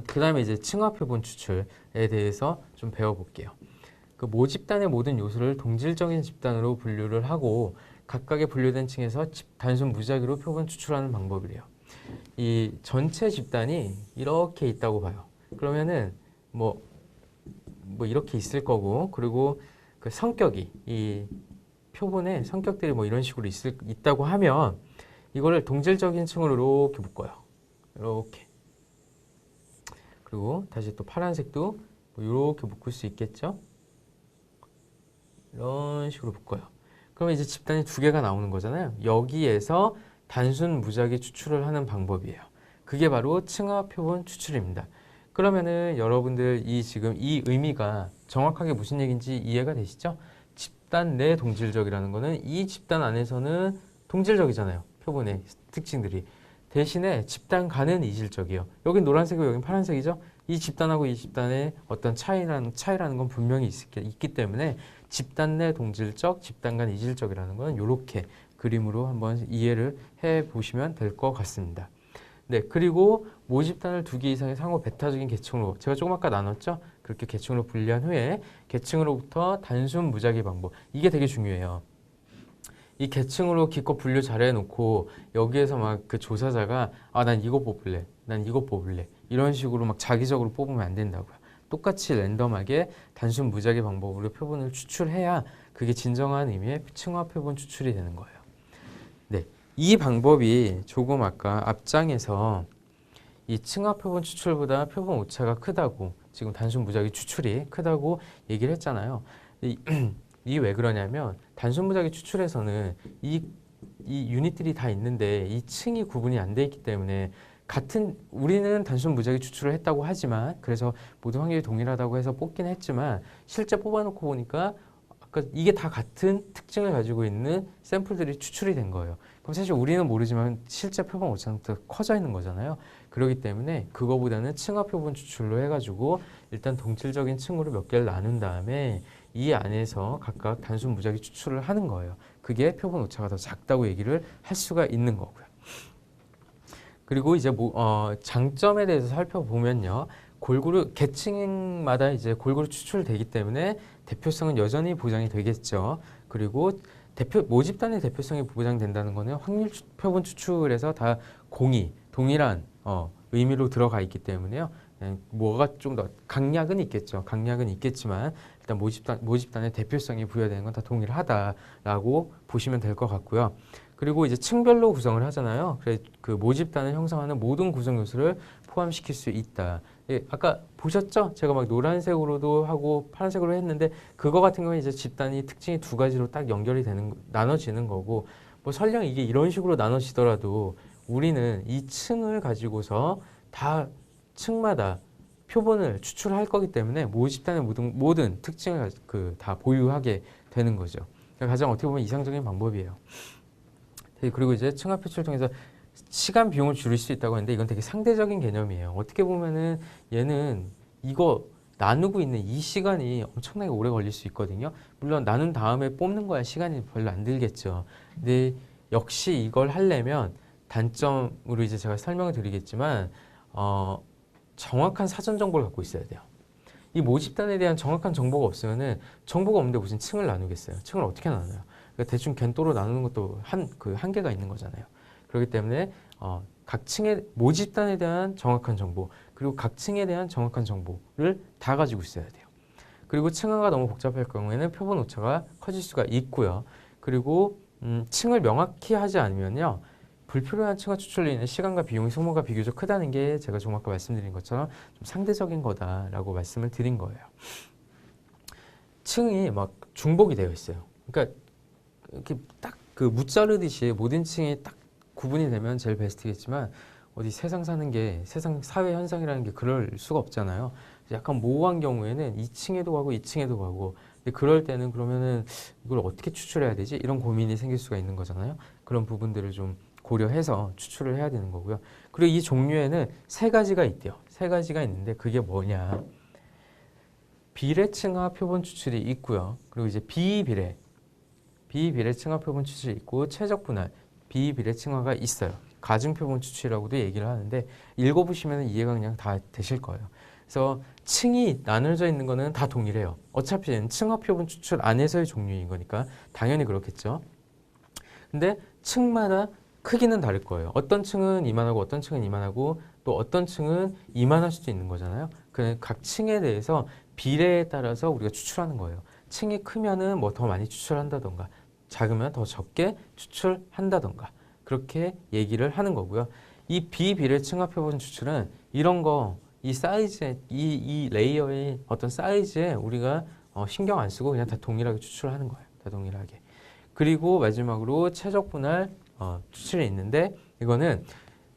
그 다음에 이제 층화표본 추출에 대해서 좀 배워볼게요. 그 모집단의 모든 요소를 동질적인 집단으로 분류를 하고 각각의 분류된 층에서 단순 무작위로 표본 추출하는 방법이래요. 이 전체 집단이 이렇게 있다고 봐요. 그러면은 뭐 이렇게 있을 거고, 그리고 그 성격이 이 표본의 성격들이 뭐 이런 식으로 있다고 하면 이거를 동질적인 층으로 이렇게 묶어요. 이렇게. 그리고 다시 또 파란색도 뭐 이렇게 묶을 수 있겠죠? 이런 식으로 묶어요. 그러면 이제 집단이 두 개가 나오는 거잖아요. 여기에서 단순 무작위 추출을 하는 방법이에요. 그게 바로 층화표본 추출입니다. 그러면은 여러분들 지금 이 의미가 정확하게 무슨 얘기인지 이해가 되시죠? 집단 내 동질적이라는 거는 이 집단 안에서는 동질적이잖아요. 표본의 특징들이. 대신에 집단 간은 이질적이에요. 여긴 노란색이고 여긴 파란색이죠? 이 집단하고 이 집단의 어떤 차이라는 건 분명히 있기 때문에 집단 내 동질적, 집단 간 이질적이라는 건 이렇게 그림으로 한번 이해를 해 보시면 될 것 같습니다. 네, 그리고 모집단을 두 개 이상의 상호 배타적인 계층으로 제가 조금 아까 나눴죠? 그렇게 계층으로 분리한 후에 계층으로부터 단순 무작위 방법, 이게 되게 중요해요. 이 계층으로 기껏 분류 잘해 놓고 여기에서 막 그 조사자가 난 이거 뽑을래, 난 이거 뽑을래 이런 식으로 막 자기적으로 뽑으면 안 된다고요. 똑같이 랜덤하게 단순 무작위 방법으로 표본을 추출해야 그게 진정한 의미의 층화 표본 추출이 되는 거예요. 네, 이 방법이 조금 아까 앞장에서 이 층화 표본 추출보다 표본 오차가 크다고, 지금 단순 무작위 추출이 크다고 얘기를 했잖아요. 이 왜 그러냐면 단순 무작위 추출에서는 이 유닛들이 다 있는데 이 층이 구분이 안 돼 있기 때문에 우리는 단순 무작위 추출을 했다고 하지만, 그래서 모든 확률이 동일하다고 해서 뽑긴 했지만 실제 뽑아놓고 보니까 아까 이게 다 같은 특징을 가지고 있는 샘플들이 추출이 된 거예요. 그럼 사실 우리는 모르지만 실제 표본 오차는 더 커져 있는 거잖아요. 그렇기 때문에 그거보다는 층화 표본 추출로 해가지고 일단 동질적인 층으로 몇 개를 나눈 다음에 이 안에서 각각 단순 무작위 추출을 하는 거예요. 그게 표본 오차가 더 작다고 얘기를 할 수가 있는 거고요. 그리고 이제 장점에 대해서 살펴보면요. 골고루 계층마다 이제 골고루 추출되기 때문에 대표성은 여전히 보장이 되겠죠. 그리고 모집단의 대표성이 보장된다는 거는 확률 표본 추출에서 다 동일한 의미로 들어가 있기 때문에요. 뭐가 좀 더 강약은 있겠죠. 강약은 있겠지만 일단 모집단의 대표성이 부여되는 건 다 동일하다라고 보시면 될 것 같고요. 그리고 이제 층별로 구성을 하잖아요. 그래서 그 모집단을 형성하는 모든 구성 요소를 포함시킬 수 있다. 아까 보셨죠? 제가 막 노란색으로도 하고 파란색으로 했는데 그거 같은 경우는 이제 집단이 특징이 두 가지로 딱 나눠지는 거고, 뭐 설령 이게 이런 식으로 나눠지더라도 우리는 이 층을 가지고서 다 층마다 표본을 추출할 거기 때문에 모집단의 모든 특징을 다 보유하게 되는 거죠. 가장 어떻게 보면 이상적인 방법이에요. 그리고 이제 층화 표출을 통해서 시간 비용을 줄일 수 있다고 하는데 이건 되게 상대적인 개념이에요. 어떻게 보면은 얘는 이거 나누고 있는 이 시간이 엄청나게 오래 걸릴 수 있거든요. 물론 나눈 다음에 뽑는 거야 시간이 별로 안 들겠죠. 근데 역시 이걸 하려면 단점으로 이제 제가 설명을 드리겠지만 정확한 사전 정보를 갖고 있어야 돼요. 이 모집단에 대한 정확한 정보가 없으면은 정보가 없는데 무슨 층을 나누겠어요. 층을 어떻게 나눠요? 그러니까 대충 겐또로 나누는 것도 한계가 있는 거잖아요. 그렇기 때문에 각 층의 모집단에 대한 정확한 정보, 그리고 각 층에 대한 정확한 정보를 다 가지고 있어야 돼요. 그리고 층화가 너무 복잡할 경우에는 표본 오차가 커질 수가 있고요. 그리고 층을 명확히 하지 않으면요, 불필요한 층화 추출로 인해 시간과 비용의 소모가 비교적 크다는 게 제가 조금 아까 말씀드린 것처럼 좀 상대적인 거다라고 말씀을 드린 거예요. 층이 막 중복이 되어 있어요. 그러니까 이렇게 딱 그 무자르듯이 모든 층이 딱 구분이 되면 제일 베스트겠지만 어디 세상 사회 현상이라는 게 그럴 수가 없잖아요. 약간 모호한 경우에는 2층에도 가고 2층에도 가고, 근데 그럴 때는 그러면은 이걸 어떻게 추출해야 되지? 이런 고민이 생길 수가 있는 거잖아요. 그런 부분들을 좀 고려해서 추출을 해야 되는 거고요. 그리고 이 종류에는 세 가지가 있대요. 세 가지가 있는데 그게 뭐냐? 비례층화 표본 추출이 있고요. 그리고 이제 비비례층화 표본 추출이 있고 최적 분할, 비비례층화가 있어요. 가중표본 추출이라고도 얘기를 하는데 읽어보시면 이해가 그냥 다 되실 거예요. 그래서 층이 나눠져 있는 거는 다 동일해요. 어차피 층화표본 추출 안에서의 종류인 거니까 당연히 그렇겠죠. 근데 층마다 크기는 다를 거예요. 어떤 층은 이만하고 어떤 층은 이만하고 또 어떤 층은 이만할 수도 있는 거잖아요. 각 층에 대해서 비례에 따라서 우리가 추출하는 거예요. 층이 크면은 뭐 더 많이 추출한다던가 작으면 더 적게 추출한다던가 그렇게 얘기를 하는 거고요. 이 비비례 층화표본 추출은 이런 거 이 사이즈에 이 레이어의 어떤 사이즈에 우리가 신경 안 쓰고 그냥 다 동일하게 추출하는 거예요. 다 동일하게. 그리고 마지막으로 최적 분할 추출이 있는데 이거는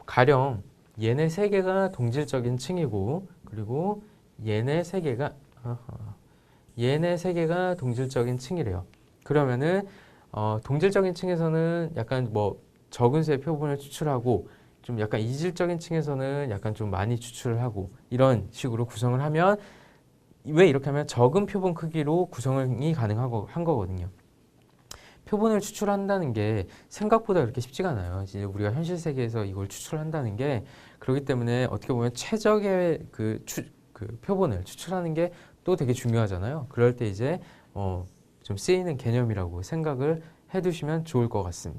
가령 얘네 세 개가 동질적인 층이고 그리고 얘네 세 개가 동질적인 층이래요. 그러면은 동질적인 층에서는 약간 뭐 적은 수의 표본을 추출하고 좀 약간 이질적인 층에서는 약간 좀 많이 추출을 하고 이런 식으로 구성을 하면 왜 이렇게 하면 적은 표본 크기로 구성이 가능한 거거든요. 표본을 추출한다는 게 생각보다 그렇게 쉽지가 않아요. 이제 우리가 현실 세계에서 이걸 추출한다는 게 그렇기 때문에 어떻게 보면 최적의 그 표본을 추출하는 게 또 되게 중요하잖아요. 그럴 때 이제 좀 쓰이는 개념이라고 생각을 해두시면 좋을 것 같습니다.